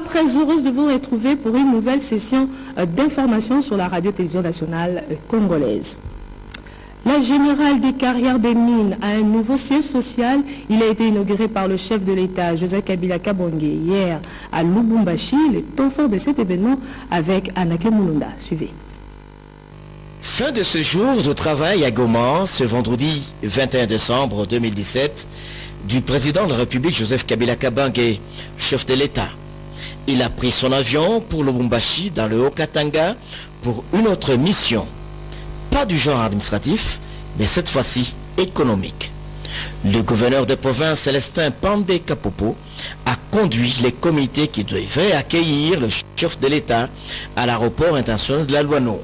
très heureuse de vous retrouver pour une nouvelle session d'information sur la radio-télévision nationale congolaise. La générale des carrières des mines a un nouveau siège social. Il a été inauguré par le chef de l'État, Joseph Kabila Kabange, hier à Lubumbashi. Le temps fort de cet événement avec Anaké Mulunda. Suivez. Fin de ce jour de travail à Goma, ce vendredi 21 décembre 2017, du président de la République Joseph Kabila Kabange, chef de l'État. Il a pris son avion pour Lubumbashi dans le Haut-Katanga pour une autre mission. Pas du genre administratif, mais cette fois-ci économique. Le gouverneur de province Célestin Pandé Kapopo a conduit les comités qui devraient accueillir le chef de l'État à l'aéroport international de la Luano.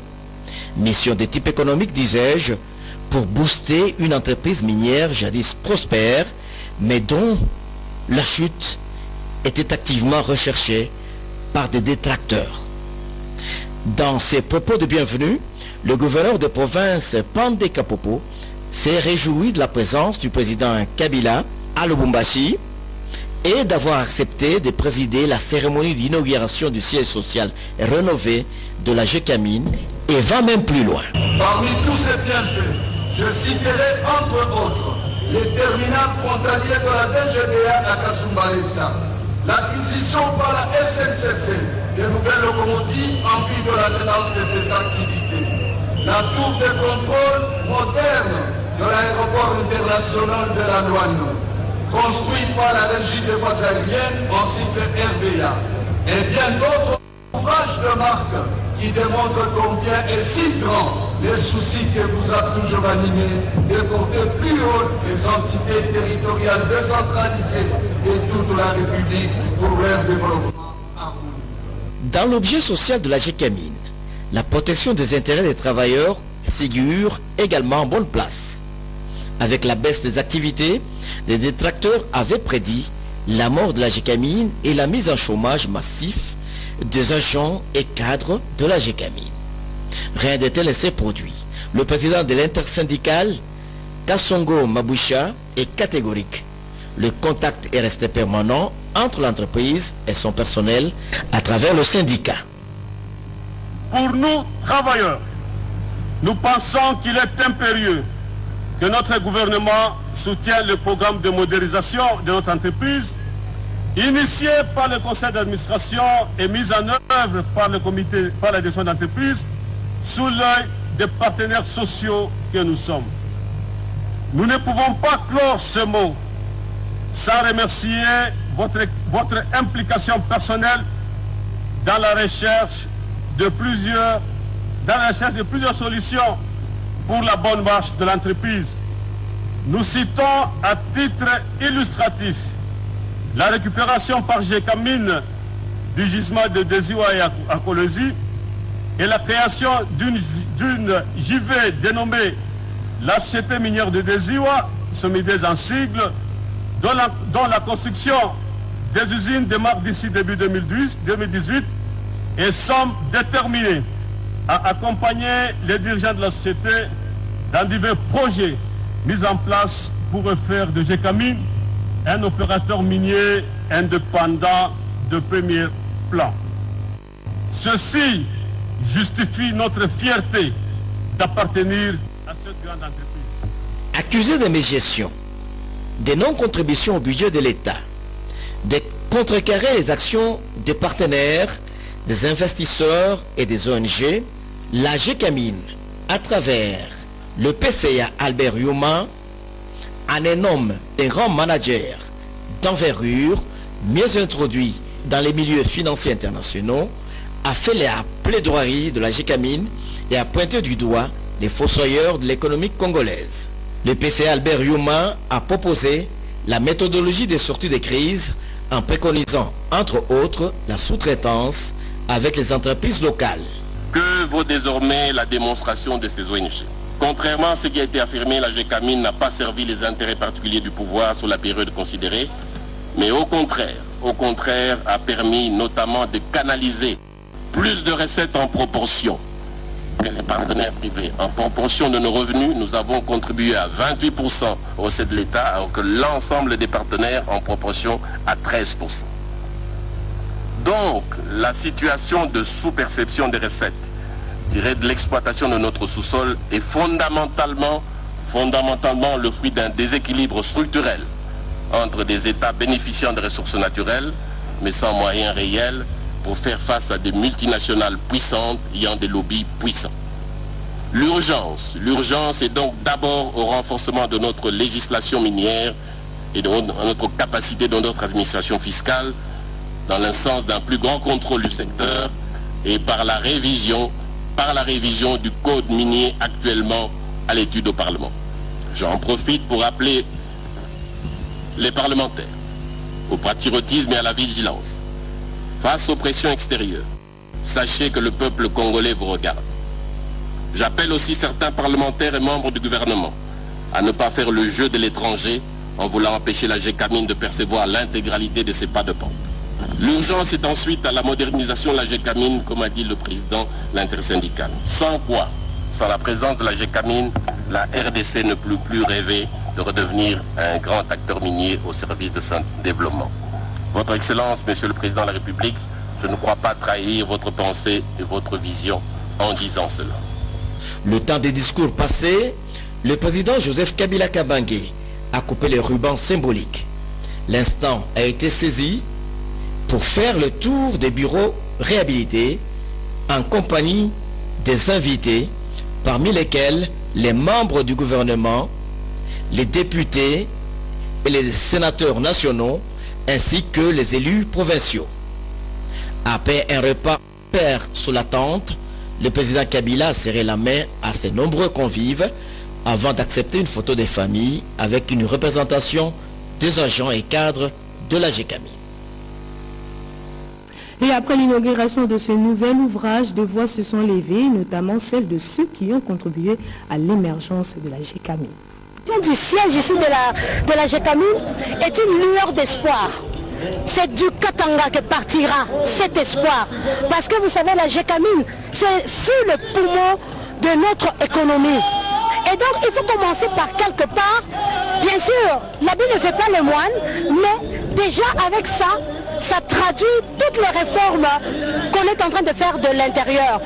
Mission de type économique, disais-je, pour booster une entreprise minière jadis prospère, mais dont la chute était activement recherchée par des détracteurs. Dans ses propos de bienvenue, le gouverneur de province Pandé Kapopo s'est réjoui de la présence du président Kabila à Lubumbashi et d'avoir accepté de présider la cérémonie d'inauguration du siège social rénové de la Gécamine et va même plus loin. Parmi tous ces bienfaits, je citerai entre autres les terminaux frontaliers de la DGDA à Kasumbalesa, l'acquisition par la SNCC de nouvelles locomotives en vue de la tenance de ces activités, la tour de contrôle moderne de l'aéroport international de la Douane, construit par la régie des voies aériennes ainsi que RBA, et bien d'autres ouvrages de marque qui démontrent combien est si grand les soucis que vous a toujours animés de porter plus haut les entités territoriales décentralisées de toute la République pour leur développement harmonieux. Dans l'objet social de la Gécamine, la protection des intérêts des travailleurs figure également en bonne place. Avec la baisse des activités, les détracteurs avaient prédit la mort de la Gécamine et la mise en chômage massif des agents et cadres de la Gécamine. Rien de tel ne s'est produit. Le président de l'intersyndicale, Kassongo Maboucha, est catégorique. Le contact est resté permanent entre l'entreprise et son personnel à travers le syndicat. Pour nous, travailleurs, nous pensons qu'il est impérieux que notre gouvernement soutienne le programme de modernisation de notre entreprise initié par le conseil d'administration et mis en œuvre par le comité, par la direction d'entreprise, sous l'œil des partenaires sociaux que nous sommes. Nous ne pouvons pas clore ce mot sans remercier votre implication personnelle dans la recherche de plusieurs solutions pour la bonne marche de l'entreprise. Nous citons à titre illustratif la récupération par Gécamine du gisement de Desiwa et Akolezi et la création d'une JV dénommée la Société minière de Desiwa, Somidez en sigle, dont la construction des usines démarre d'ici début 2018 et sommes déterminés à accompagner les dirigeants de la société dans divers projets mis en place pour refaire de Gécamine un opérateur minier indépendant de premier plan. Ceci justifie notre fierté d'appartenir à cette grande entreprise. Accusé de mégestion, de non-contribution au budget de l'État, de contrecarrer les actions des partenaires, des investisseurs et des ONG, la Gécamine, à travers le PCA Albert Youma, en un homme et grand manager d'envergure, mieux introduit dans les milieux financiers internationaux, a fait la plaidoirie de la Gécamine et a pointé du doigt les fossoyeurs de l'économie congolaise. Le PCA Albert Youma a proposé la méthodologie des sorties de crise en préconisant, entre autres, la sous-traitance avec les entreprises locales. Que vaut désormais la démonstration de ces ONG? Contrairement à ce qui a été affirmé, la Gécamine n'a pas servi les intérêts particuliers du pouvoir sur la période considérée, mais au contraire, a permis notamment de canaliser plus de recettes en proportion que les partenaires privés. En proportion de nos revenus, nous avons contribué à 28% aux recettes de l'État, alors que l'ensemble des partenaires en proportion à 13%. Donc, la situation de sous-perception des recettes tirées de l'exploitation de notre sous-sol est fondamentalement le fruit d'un déséquilibre structurel entre des États bénéficiant des ressources naturelles, mais sans moyens réels pour faire face à des multinationales puissantes ayant des lobbies puissants. L'urgence est donc d'abord au renforcement de notre législation minière et de notre capacité de notre administration fiscale dans le sens d'un plus grand contrôle du secteur et par la révision du code minier actuellement à l'étude au Parlement. J'en profite pour appeler les parlementaires au patriotisme et à la vigilance. Face aux pressions extérieures, sachez que le peuple congolais vous regarde. J'appelle aussi certains parlementaires et membres du gouvernement à ne pas faire le jeu de l'étranger en voulant empêcher la GECAMINE de percevoir l'intégralité de ses pas de pente. L'urgence est ensuite à la modernisation de la GECAMINE, comme a dit le président l'intersyndicale. Sans la présence de la GECAMINE, la RDC ne peut plus rêver de redevenir un grand acteur minier au service de son développement. Votre Excellence, Monsieur le Président de la République, je ne crois pas trahir votre pensée et votre vision en disant cela. Le temps des discours passés, le président Joseph Kabila Kabange a coupé les rubans symboliques. L'instant a été saisi pour faire le tour des bureaux réhabilités en compagnie des invités, parmi lesquels les membres du gouvernement, les députés et les sénateurs nationaux, ainsi que les élus provinciaux. Après un repas sous la tente, le président Kabila a serré la main à ses nombreux convives avant d'accepter une photo des familles avec une représentation des agents et cadres de la GECAMINE. Et après l'inauguration de ce nouvel ouvrage, des voix se sont levées, notamment celles de ceux qui ont contribué à l'émergence de la GECAMINE. Du siège ici de la GECAMINE est une lueur d'espoir. C'est du Katanga que partira cet espoir. Parce que vous savez, la GECAMINE, c'est sur le poumon de notre économie. Et donc, il faut commencer par quelque part. Bien sûr, l'habit ne fait pas le moine, mais déjà avec ça, ça traduit toutes les réformes qu'on est en train de faire de l'intérieur.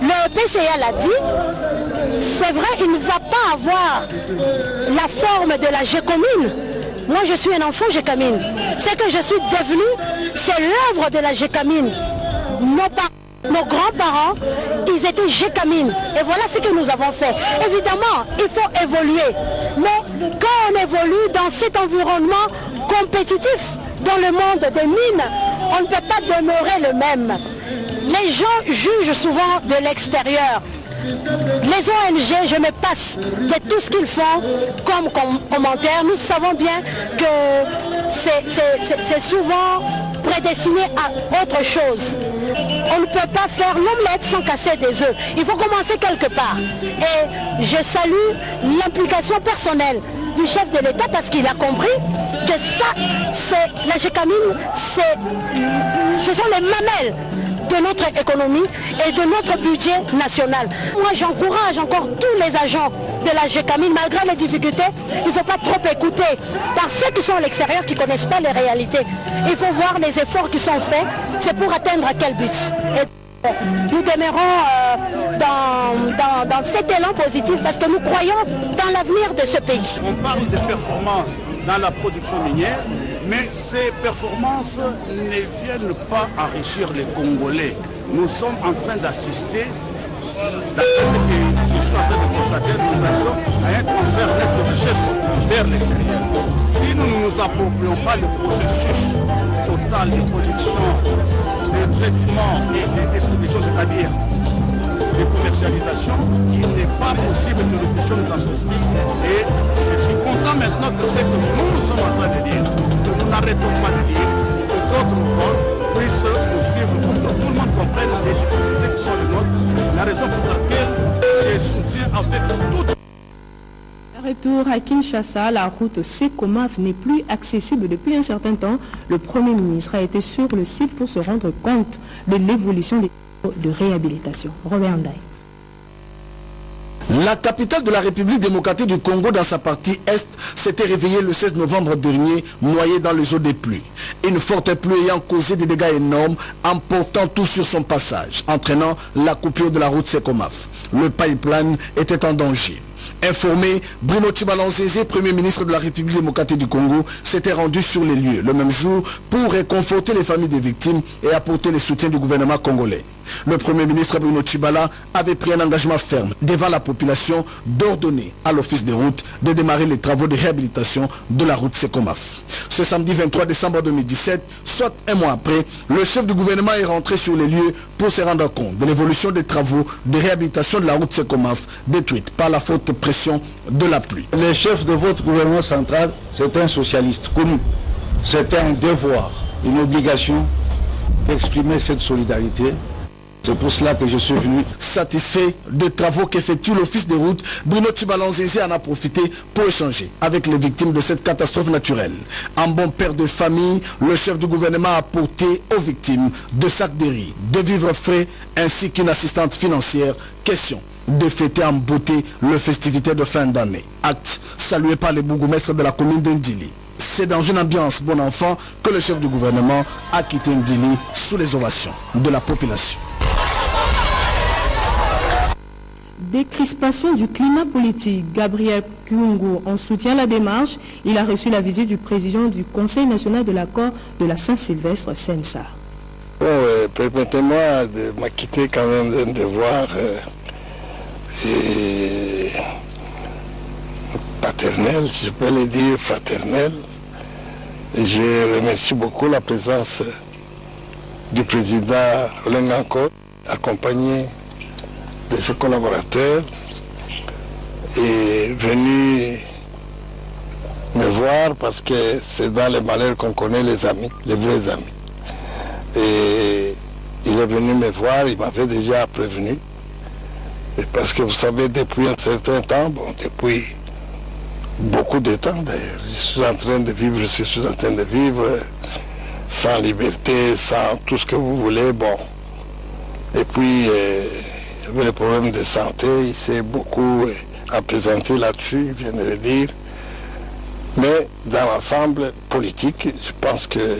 Le PCA l'a dit, c'est vrai, il ne va pas avoir la forme de la GECOMINE. Moi, je suis un enfant GECAMINE. Ce que je suis devenu, c'est l'œuvre de la GECAMINE. Nos grands-parents, ils étaient GECAMINE. Et voilà ce que nous avons fait. Évidemment, il faut évoluer. Mais quand on évolue dans cet environnement compétitif, dans le monde des mines, on ne peut pas demeurer le même. Les gens jugent souvent de l'extérieur. Les ONG, je me passe de tout ce qu'ils font comme commentaire. Nous savons bien que c'est souvent prédestiné à autre chose. On ne peut pas faire l'omelette sans casser des œufs. Il faut commencer quelque part. Et je salue l'implication personnelle du chef de l'État parce qu'il a compris que ça, c'est la GECAMINE, ce sont les mamelles de notre économie et de notre budget national. Moi, j'encourage encore tous les agents de la GECAMINE, malgré les difficultés, il ne faut pas trop écouter par ceux qui sont à l'extérieur, qui ne connaissent pas les réalités. Il faut voir les efforts qui sont faits, c'est pour atteindre quel but. Et nous demeurons dans cet élan positif parce que nous croyons dans l'avenir de ce pays. On parle de performances dans la production minière, mais ces performances ne viennent pas enrichir les Congolais. Nous sommes en train d'assister, d'après ce que je suis en train de constater, nous assistons à un transfert net de richesse vers l'extérieur. Si nous ne nous approprions pas le processus total de production, de traitement et de distribution, c'est-à-dire de commercialisation, il n'est pas possible que nous puissions nous en sortir. Et je suis content maintenant que c'est que nous sommes en train de dire, que nous n'arrêtons pas de dire, que d'autres voix puissent nous suivre pour que tout le monde comprenne les difficultés qui sont les nôtres, la raison pour laquelle je soutiens avec tout. Retour à Kinshasa, la route Sekomaf n'est plus accessible depuis un certain temps. Le Premier ministre a été sur le site pour se rendre compte de l'évolution des travaux de réhabilitation. Robert Ndaye. La capitale de la République démocratique du Congo dans sa partie est s'était réveillée le 16 novembre dernier, noyée dans les eaux des pluies. Une forte pluie ayant causé des dégâts énormes, emportant tout sur son passage, entraînant la coupure de la route Sekomaf. Le pipeline était en danger. Informé, Bruno Chibalanzeze, Premier ministre de la République démocratique du Congo, s'était rendu sur les lieux le même jour pour réconforter les familles des victimes et apporter le soutien du gouvernement congolais. Le Premier ministre Bruno Tshibala avait pris un engagement ferme devant la population d'ordonner à l'office des routes de démarrer les travaux de réhabilitation de la route Sekomaf. Ce samedi 23 décembre 2017, soit un mois après, le chef du gouvernement est rentré sur les lieux pour se rendre compte de l'évolution des travaux de réhabilitation de la route Sekomaf détruite par la forte pression de la pluie. Le chef de votre gouvernement central, c'est un socialiste connu. C'était un devoir, une obligation d'exprimer cette solidarité. C'est pour cela que je suis venu. Satisfait des travaux qu'effectue l'office des routes, Bruno Chibalanzeze en a profité pour échanger avec les victimes de cette catastrophe naturelle. En bon père de famille, le chef du gouvernement a apporté aux victimes de sacs de riz, de vivres frais ainsi qu'une assistante financière. Question de fêter en beauté le festivité de fin d'année. Acte salué par les bourgmestres de la commune d'Ndili. C'est dans une ambiance bon enfant que le chef du gouvernement a quitté Ndili sous les ovations de la population. Décrispation du climat politique. Gabriel Kyungu en soutient la démarche. Il a reçu la visite du président du Conseil national de l'accord de la Saint-Sylvestre, Sensa. Permettez-moi de m'acquitter quand même d'un devoir paternel, je peux le dire fraternel. Et je remercie beaucoup la présence du président Lenganko, accompagné de ses collaborateurs, est venu me voir parce que c'est dans les malheurs qu'on connaît les amis, les vrais amis. Et il est venu me voir, il m'avait déjà prévenu. Et parce que vous savez, depuis un certain temps, depuis beaucoup de temps d'ailleurs, je suis en train de vivre sans liberté, sans tout ce que vous voulez, Et puis, il y avait le problème de santé, il s'est beaucoup apaisanté là-dessus, je viens de le dire. Mais dans l'ensemble politique, je pense que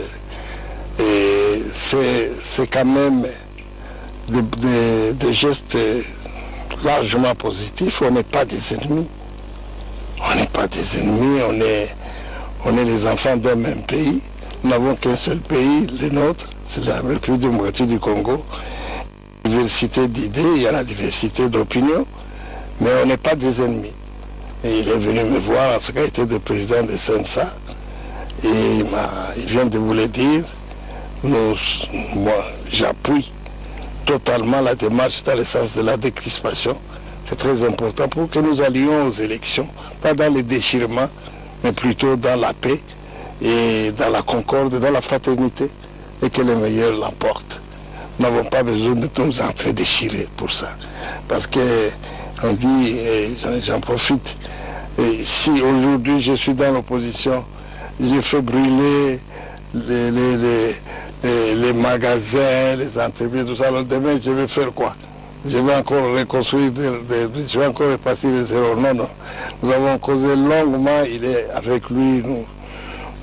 c'est quand même des gestes largement positifs. On n'est pas des ennemis. On n'est pas des ennemis, on est les enfants d'un même pays. Nous n'avons qu'un seul pays, le nôtre, c'est la République démocratique du Congo. Diversité d'idées, il y a la diversité d'opinions, mais on n'est pas des ennemis. Et il est venu me voir en ce qualité de président de Sensa, et il vient de vous le dire, moi j'appuie totalement la démarche dans le sens de la décrispation. C'est très important pour que nous allions aux élections, pas dans les déchirements, mais plutôt dans la paix et dans la concorde, dans la fraternité, et que les meilleurs l'emportent. Nous n'avons pas besoin de nous entre-déchirer pour ça. Parce que, on dit, j'en profite, si aujourd'hui je suis dans l'opposition, je fais brûler les magasins, les entreprises, tout ça, alors demain je vais faire quoi? Je vais encore reconstruire, je vais encore repartir de zéro. Non. Nous avons causé longuement, il est avec lui,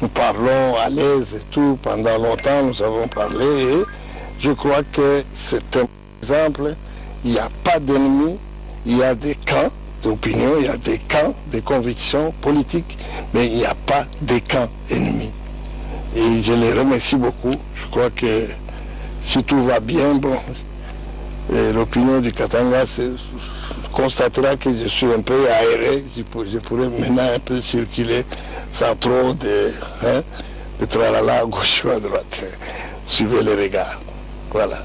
nous parlons à l'aise et tout, pendant longtemps nous avons parlé. Et je crois que c'est un exemple, il n'y a pas d'ennemis, il y a des camps d'opinion, il y a des camps de convictions politiques, mais il n'y a pas de camps ennemis. Et je les remercie beaucoup. Je crois que si tout va bien, l'opinion du Katanga constatera que je suis un peu aéré, je pourrais maintenant un peu circuler sans trop de tralala à gauche ou à droite. Suivez les regards. Voilà.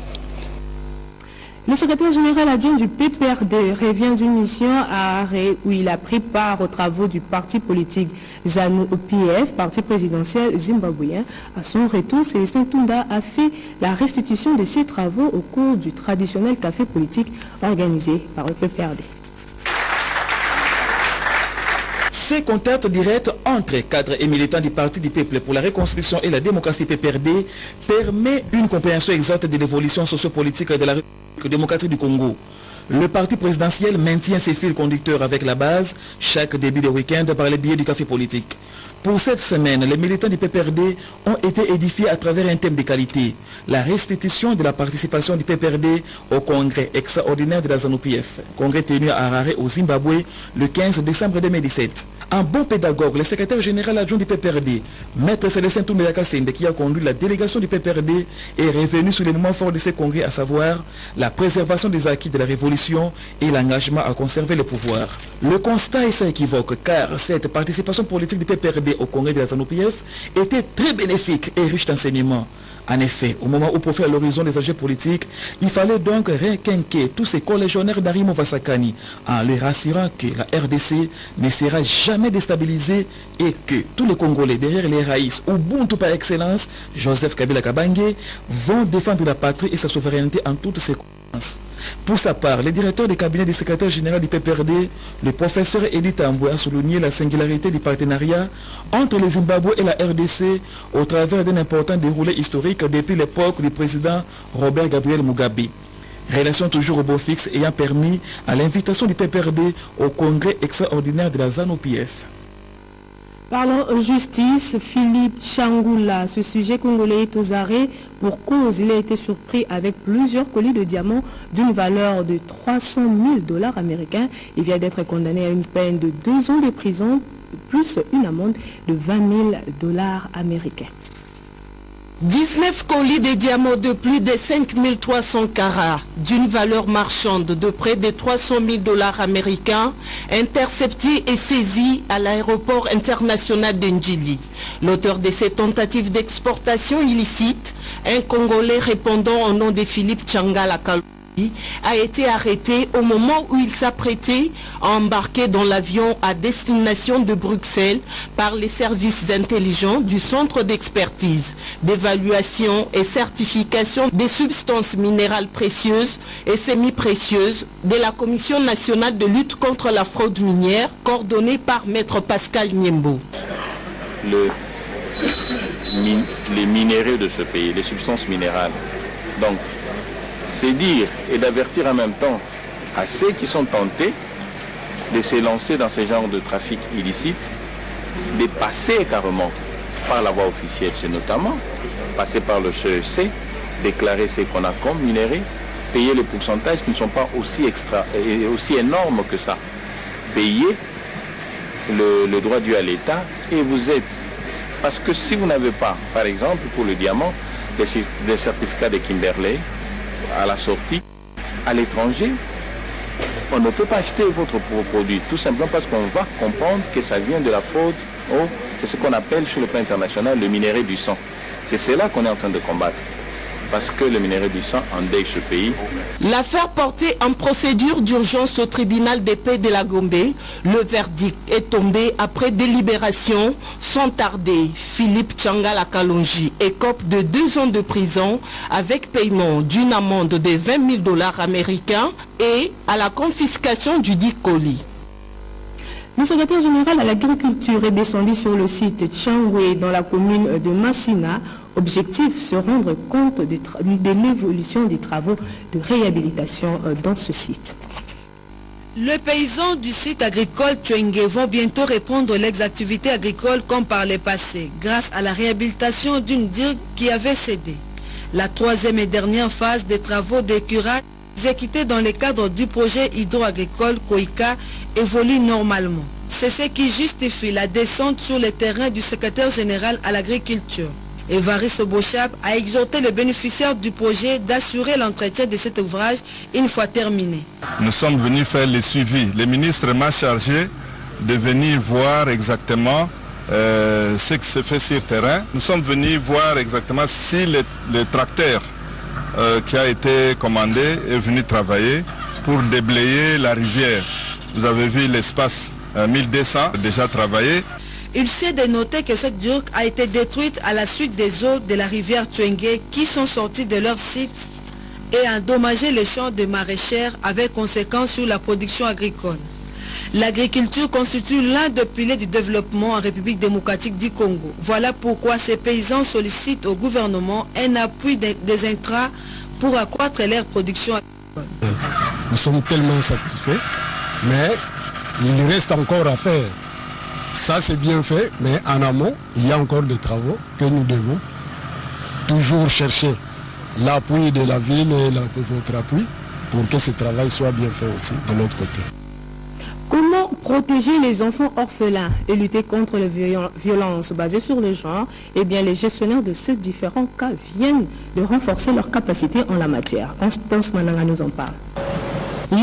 Le secrétaire général adjoint du PPRD revient d'une mission à Arrêt où il a pris part aux travaux du parti politique ZANU-PF, parti présidentiel zimbabwéen. À son retour, Célestin Tunda a fait la restitution de ses travaux au cours du traditionnel café politique organisé par le PPRD. Ces contacts directs entre cadres et militants du Parti du Peuple pour la reconstruction et la démocratie PPRD permet une compréhension exacte de l'évolution sociopolitique de la République démocratique du Congo. Le parti présidentiel maintient ses fils conducteurs avec la base chaque début de week-end par le biais du café politique. Pour cette semaine, les militants du PPRD ont été édifiés à travers un thème de qualité, la restitution de la participation du PPRD au congrès extraordinaire de la ZANU-PF, congrès tenu à Harare au Zimbabwe le 15 décembre 2017. Un bon pédagogue, le secrétaire général adjoint du PPRD, Maître Célestin Toumbéaka Sende, qui a conduit la délégation du PPRD, est revenu sur les moments forts de ces congrès, à savoir la préservation des acquis de la révolution et l'engagement à conserver le pouvoir. Le constat est sans équivoque, car cette participation politique du PPRD au congrès de la ZANU-PF était très bénéfique et riche d'enseignements. En effet, au moment où profile à l'horizon des enjeux politiques, il fallait donc requinquer tous ces collégionnaires d'Arimo Vasakani en les rassurant que la RDC ne sera jamais déstabilisée et que tous les Congolais derrière les raïs, Ubuntu par excellence, Joseph Kabila Kabange, vont défendre la patrie et sa souveraineté en toutes circonstances. Pour sa part, le directeur du cabinet du secrétaire général du PPRD, le professeur Edith Amboué, a souligné la singularité du partenariat entre le Zimbabwe et la RDC au travers d'un important déroulé historique depuis l'époque du président Robert Gabriel Mugabe. Relation toujours au beau fixe ayant permis à l'invitation du PPRD au congrès extraordinaire de la ZANU-PF. Parlons justice, Philippe Changoula, ce sujet congolais est aux arrêts pour cause. Il a été surpris avec plusieurs colis de diamants d'une valeur de 300 000 $ américains. Il vient d'être condamné à une peine de 2 ans de prison plus une amende de 20 000 $ américains. 19 colis de diamants de plus de 5300 carats d'une valeur marchande de près de 300 000 $ américains interceptés et saisis à l'aéroport international de Ndjili. L'auteur de ces tentatives d'exportation illicite, un Congolais répondant au nom de Philippe Changala Kalou, a été arrêté au moment où il s'apprêtait à embarquer dans l'avion à destination de Bruxelles par les services intelligents du Centre d'expertise, d'évaluation et certification des substances minérales précieuses et semi-précieuses de la Commission nationale de lutte contre la fraude minière, coordonnée par Maître Pascal Niembo. Les minéraux de ce pays, les substances minérales. Donc, c'est dire et d'avertir en même temps à ceux qui sont tentés de se lancer dans ce genre de trafic illicite, de passer carrément par la voie officielle, c'est notamment passer par le CEC, déclarer ce qu'on a comme minéraux, payer les pourcentages qui ne sont pas aussi énormes que ça, payer le droit dû à l'État et vous êtes. Parce que si vous n'avez pas, par exemple, pour le diamant, des certificats de Kimberley, à la sortie, à l'étranger, on ne peut pas acheter votre produit, tout simplement parce qu'on va comprendre que ça vient de la fraude. C'est ce qu'on appelle sur le plan international le minerai du sang. C'est cela qu'on est en train de combattre, parce que le minerai du sang endeuille ce pays. L'affaire portée en procédure d'urgence au tribunal de paix de la Gombe, le verdict est tombé après délibération sans tarder. Philippe Changala Kalonji écope de 2 ans de prison avec paiement d'une amende de 20 000 $ américains et à la confiscation du dit colis. Le secrétaire général à l'agriculture est descendu sur le site Tchangwe dans la commune de Massina. Objectif, se rendre compte de l'évolution des travaux de réhabilitation dans ce site. Les paysans du site agricole Tchouengue vont bientôt reprendre les activités agricoles comme par le passé, grâce à la réhabilitation d'une digue qui avait cédé. La 3e et dernière phase des travaux de curage exécutés dans le cadre du projet hydro-agricole Koika évolue normalement. C'est ce qui justifie la descente sur le terrain du secrétaire général à l'agriculture. Évariste Bochab a exhorté les bénéficiaires du projet d'assurer l'entretien de cet ouvrage une fois terminé. Nous sommes venus faire le suivi. Le ministre m'a chargé de venir voir exactement ce qui se fait sur le terrain. Nous sommes venus voir exactement si le tracteur qui a été commandé est venu travailler pour déblayer la rivière. Vous avez vu l'espace 1200 déjà travaillé. Il s'est de noter que cette digue a été détruite à la suite des eaux de la rivière Tchouengue qui sont sorties de leur site et a endommagé les champs de maraîchères avec conséquence sur la production agricole. L'agriculture constitue l'un des piliers du développement en République démocratique du Congo. Voilà pourquoi ces paysans sollicitent au gouvernement un appui des intrants pour accroître leur production agricole. Nous sommes tellement satisfaits, mais il reste encore à faire. Ça c'est bien fait, mais en amont, il y a encore des travaux que nous devons toujours chercher l'appui de la ville et votre appui pour que ce travail soit bien fait aussi de l'autre côté. Comment protéger les enfants orphelins et lutter contre les violences basées sur le genre? Eh bien, les gestionnaires de ces différents cas viennent de renforcer leurs capacités en la matière. Constance Mananga nous en parle.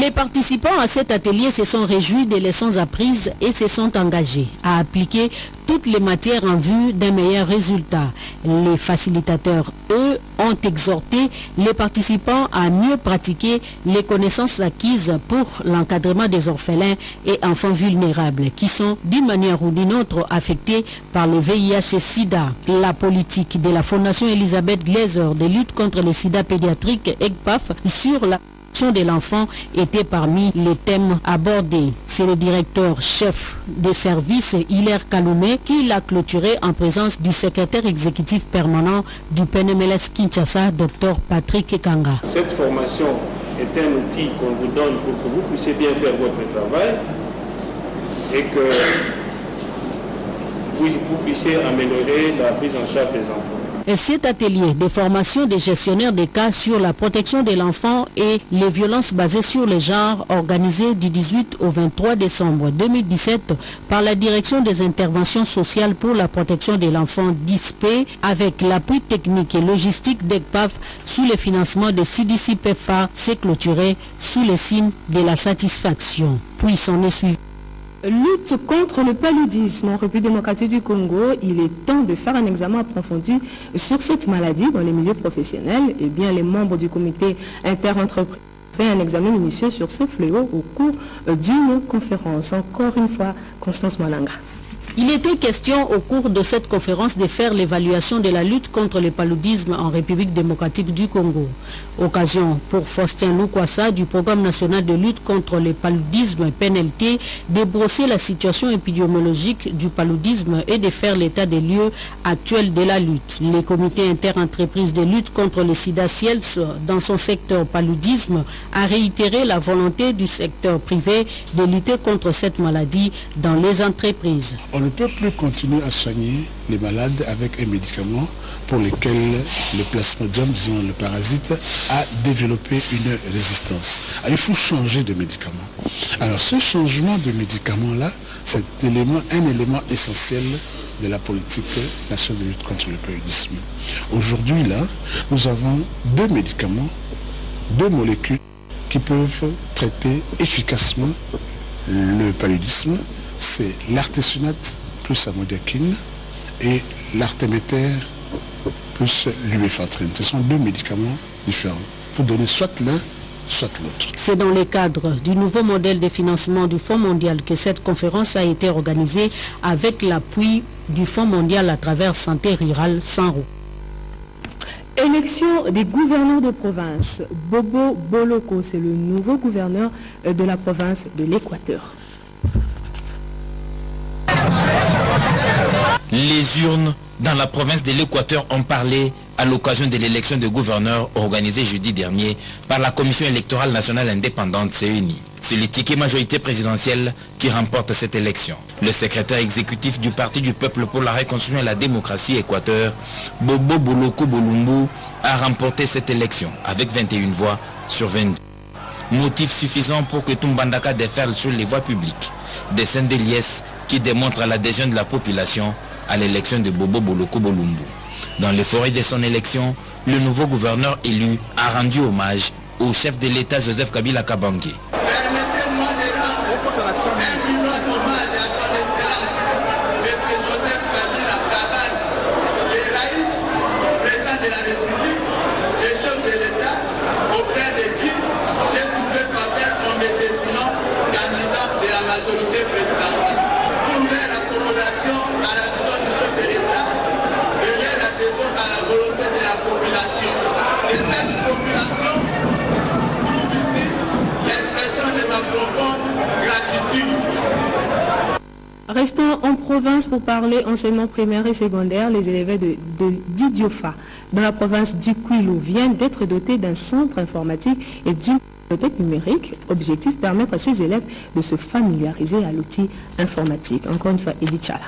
Les participants à cet atelier se sont réjouis des leçons apprises et se sont engagés à appliquer toutes les matières en vue d'un meilleur résultat. Les facilitateurs, eux, ont exhorté les participants à mieux pratiquer les connaissances acquises pour l'encadrement des orphelins et enfants vulnérables qui sont d'une manière ou d'une autre affectés par le VIH et SIDA. La politique de la Fondation Elisabeth Glaser de lutte contre le sida pédiatrique EGPAF sur la de l'enfant était parmi les thèmes abordés. C'est le directeur chef des services Hilaire Kaloumé qui l'a clôturé en présence du secrétaire exécutif permanent du PNMLS Kinshasa, Dr Patrick Ekanga. Cette formation est un outil qu'on vous donne pour que vous puissiez bien faire votre travail et que vous puissiez améliorer la prise en charge des enfants. Cet atelier de formation des gestionnaires des cas sur la protection de l'enfant et les violences basées sur le genre, organisé du 18 au 23 décembre 2017 par la Direction des interventions sociales pour la protection de l'enfant DISP, avec l'appui technique et logistique d'EGPAF sous le financement de CDC-PEFA, s'est clôturé sous le signe de la satisfaction. Puis s'en est suivi. Lutte contre le paludisme en République démocratique du Congo, il est temps de faire un examen approfondi sur cette maladie dans les milieux professionnels. Eh bien, les membres du comité interentreprise ont fait un examen minutieux sur ce fléau au cours d'une conférence. Encore une fois, Constance Malanga. Il était question au cours de cette conférence de faire l'évaluation de la lutte contre le paludisme en République démocratique du Congo. Occasion pour Faustin Lukwasa du Programme national de lutte contre le paludisme PNLT de brosser la situation épidémiologique du paludisme et de faire l'état des lieux actuels de la lutte. Le comité interentreprises de lutte contre le sida CIELS dans son secteur paludisme a réitéré la volonté du secteur privé de lutter contre cette maladie dans les entreprises. On ne peut plus continuer à soigner les malades avec un médicament pour lequel le plasmodium, disons le parasite, a développé une résistance. Il faut changer de médicament. Alors ce changement de médicament-là, c'est un élément essentiel de la politique nationale de lutte contre le paludisme. Aujourd'hui, là, nous avons deux médicaments, deux molécules qui peuvent traiter efficacement le paludisme. C'est l'artesunate plus amodiaquine et l'artéméter plus lumefantrine. Ce sont deux médicaments différents. Il faut donner soit l'un, soit l'autre. C'est dans le cadre du nouveau modèle de financement du Fonds mondial que cette conférence a été organisée avec l'appui du Fonds mondial à travers Santé rurale sans roue. Élection des gouverneurs de province. Bobo Boloko, c'est le nouveau gouverneur de la province de l'Équateur. Les urnes dans la province de l'Équateur ont parlé à l'occasion de l'élection de gouverneurs organisée jeudi dernier par la Commission électorale nationale indépendante CENI. C'est le ticket majorité présidentielle qui remporte cette élection. Le secrétaire exécutif du Parti du Peuple pour la Reconstruction et la Démocratie Équateur, Bobo Boloko Bolumbu, a remporté cette élection avec 21 voix sur 22. Motif suffisant pour que Tumbandaka déferle sur les voies publiques. Des scènes de liesse qui démontrent l'adhésion de la population à l'élection de Bobo Boloko Bolumbu. Dans l'euphorie de son élection, le nouveau gouverneur élu a rendu hommage au chef de l'État Joseph Kabila Kabange. Permettez-moi de rendre un vibrant hommage à son Excellence, M. Joseph Kabila Kabange, le Raïs, président de la République, et chef de l'État, auprès de qui j'ai trouvé sa terre en me désignant candidat de la majorité présidentielle. Pour leur accommodation à la vision du chef de l'État et leur adhésion à la volonté de la population. Et cette population trouve ici l'expression de ma profonde gratitude. Restons en province pour parler enseignement primaire et secondaire. Les élèves d'Idiofa dans la province du Kwilu viennent d'être dotés d'un centre informatique et d'une bibliothèque numérique. Objectif, permettre à ces élèves de se familiariser à l'outil informatique. Encore une fois, Edith Chala.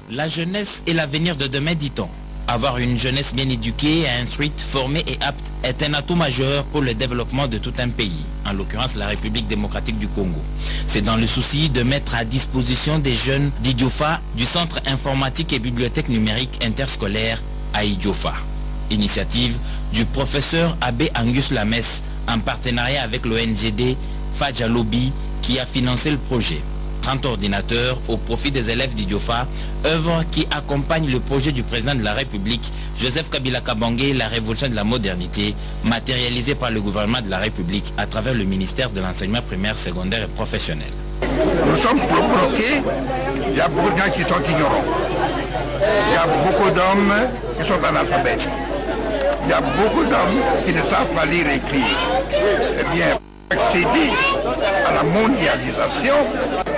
La jeunesse est l'avenir de demain, dit-on. Avoir une jeunesse bien éduquée, instruite, formée et apte est un atout majeur pour le développement de tout un pays, en l'occurrence la République démocratique du Congo. C'est dans le souci de mettre à disposition des jeunes d'Idiofa du Centre informatique et bibliothèque numérique interscolaire à Idiofa. Initiative du professeur Abbé Angus Lamès en partenariat avec l'ONGD Fadjalobi qui a financé le projet. 30 ordinateurs au profit des élèves d'Idiofa, œuvre qui accompagne le projet du président de la République, Joseph Kabila Kabange, la révolution de la modernité, matérialisée par le gouvernement de la République à travers le ministère de l'enseignement primaire, secondaire et professionnel. Nous sommes bloqués, il y a beaucoup de gens qui sont ignorants, il y a beaucoup d'hommes qui sont analphabètes, il y a beaucoup d'hommes qui ne savent pas lire et écrire. Eh bien, accéder à la mondialisation,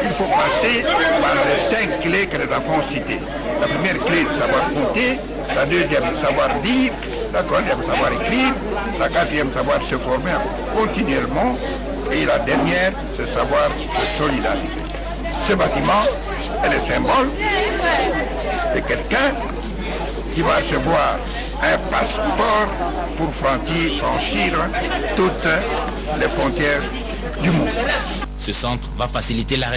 il faut passer par les 5 clés que les enfants ont citées. La première clé, c'est savoir compter, la deuxième, savoir lire, la troisième, savoir écrire, la quatrième, savoir se former continuellement, et la dernière, c'est savoir se solidariser. Ce bâtiment est le symbole de quelqu'un qui va recevoir un passeport pour franchir toutes les frontières du monde. Ce centre va faciliter la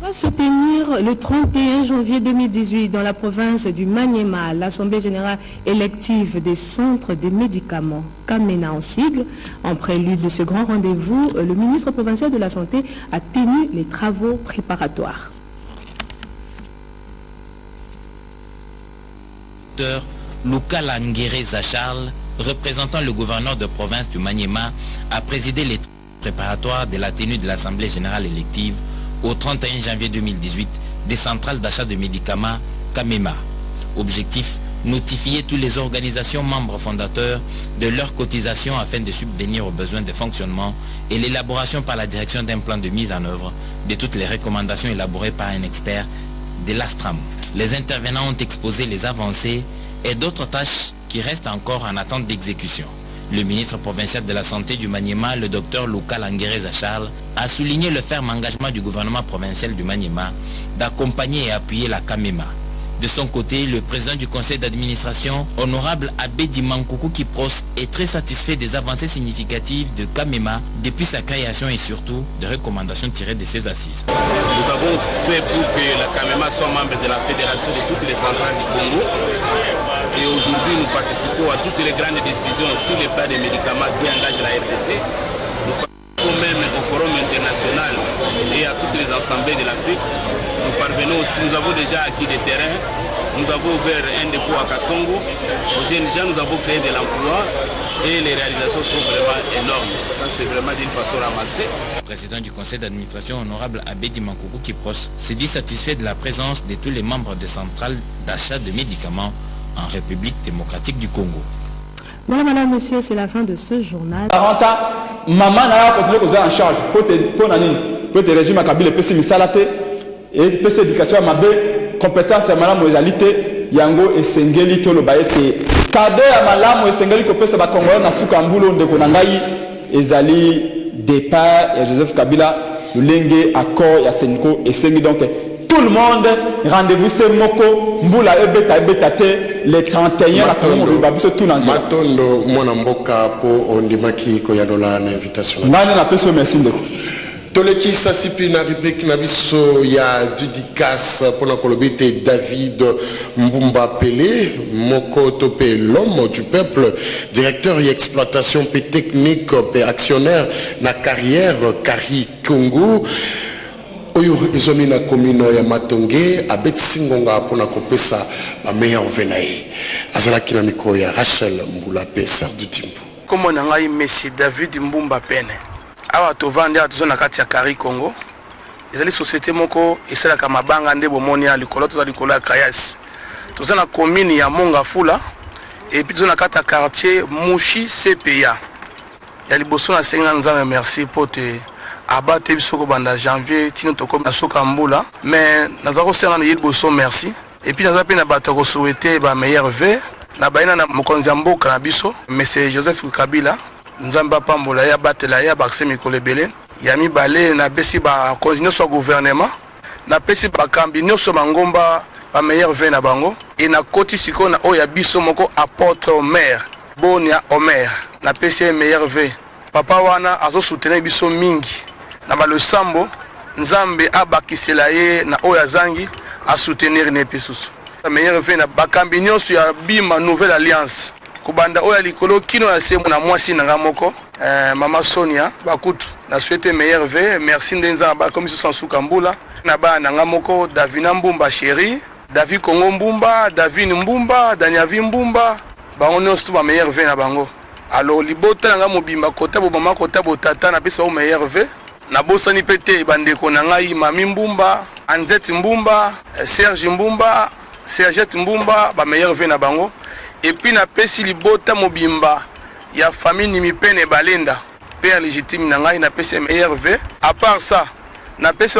va se tenir le 31 janvier 2018 dans la province du Maniema, l'Assemblée générale élective des centres des médicaments, CAMENA en sigle. En prélude de ce grand rendez-vous, le ministre provincial de la Santé a tenu les travaux préparatoires. Luka Langereza Charles, représentant le gouverneur de province du Maniema, a présidé les préparatoires de la tenue de l'Assemblée générale élective au 31 janvier 2018 des centrales d'achat de médicaments CAMEMA. Objectif, notifier toutes les organisations membres fondateurs de leurs cotisations afin de subvenir aux besoins de fonctionnement et l'élaboration par la direction d'un plan de mise en œuvre de toutes les recommandations élaborées par un expert de l'Astram. Les intervenants ont exposé les avancées et d'autres tâches qui restent encore en attente d'exécution. Le ministre provincial de la Santé du Maniema, le docteur Luka Langereza Charles, a souligné le ferme engagement du gouvernement provincial du Maniema d'accompagner et appuyer la CAMEMA. De son côté, le président du conseil d'administration, honorable Abbé Dimankoukou Kipros, est très satisfait des avancées significatives de CAMEMA depuis sa création et surtout des recommandations tirées de ses assises. Nous avons fait pour que la CAMEMA soit membre de la fédération de toutes les centrales du Congo. Et aujourd'hui, nous participons à toutes les grandes décisions sur les plans des médicaments qui engagent la RDC. Nous participons même au forum international et à toutes les assemblées de l'Afrique. Nous parvenons aussi, nous avons déjà acquis des terrains. Nous avons ouvert un dépôt à Kassongo. Aux jeunes gens, nous avons créé de l'emploi et les réalisations sont vraiment énormes. Ça, c'est vraiment d'une façon ramassée. Le président du conseil d'administration, honorable Abbé Dimankoukou Kipros, s'est dit satisfait de la présence de tous les membres des centrales d'achat de médicaments en République démocratique du Congo. Voilà, madame, monsieur, c'est la fin de ce journal. 40 ans, maman n'a pas continué en charge pour te régime à Kabila, PC Misalate et PC éducation à Mabé, compétence à madame Moïsalité, Yango et Sengeli Tolo Baete. Cadeau à madame Sengeli que PC Bakongo na Sukambulo de Konangaï, Ezali départ et Joseph Kabila, le Lengue, accord, Yasenko et Sengi donc. Tout le monde, rendez-vous c'est Moko, Mboula Ebeta le 31 Matondo mwana mboka po ondimaki koyadola na invitation. Ngani na peso merci ndeko. Toleki sasipi na rubrique na biso ya dédicace pour la colobité David Mbumba Pelé, Moko Topé, l'homme du peuple, directeur et exploitation et technique et actionnaire na carrière Kari Congo. Oyo ezomi na commune ya Matonge abet singonga pona kopesa ba meilleur venaye azalaki na mikro ya Rachel Mbula Pesa du Timbu comme na ngai Messi David Mbumba Pene awa to vande atozo na kati ya Kari Congo ezali société moko esalaka mabanga nde bomoni ya likolo to za likolo ya Kayas toza na commune ya Mongafula et puis toza na kati ya quartier Mushi CPA ya liboso na senga nzambe merci pour te abate biso ko banda janvier tino toko na soka mbula mais nazako senga na yeboso merci et puis nazape na bato ko souhaiter ba meilleur vœu na baina na mokonzi mboka na biso monsieur Joseph Kabila nzamba pambola ya batela ya bakse mikolo ebele ya mibale na besi ba continuer so gouvernement na pesi ba kambi nyonso mangomba ba meilleur vœu na bango et na koti siko na oya biso moko apôtre maire Bonia Omer na pesi meilleur vœu papa wana azo soutenir biso mingi na ba le sambo nzambe abakisela ye na oya zangi a soutenir ne pesusu la meilleure vœu na bakambi nyonso ya bima nouvelle alliance kubanda oya likolo kino ya semu na mwasi na moko mama Sonia bakutu na souhaiter meilleur vœu merci ndenza ba komisio sansuka mbula na ba na moko Davina Mbumba chéri David Kongo Mbumba David Mbumba Daniavi Mbumba bango nyonso ba meilleur vœu na bango alors libota nga mobimba kota bo mama kota bo tata na pesa o meilleur vœu na bosani pete bandeko na ngai Mami Mbumba Anzette Mbumba Serge Mbumba Sergette Mbumba ba meilleur vœu na bango et puis na pesi libota mobimba ya famille Nimipene Balenda père légitime na ngai na pesi meilleur vœu à part ça na pesi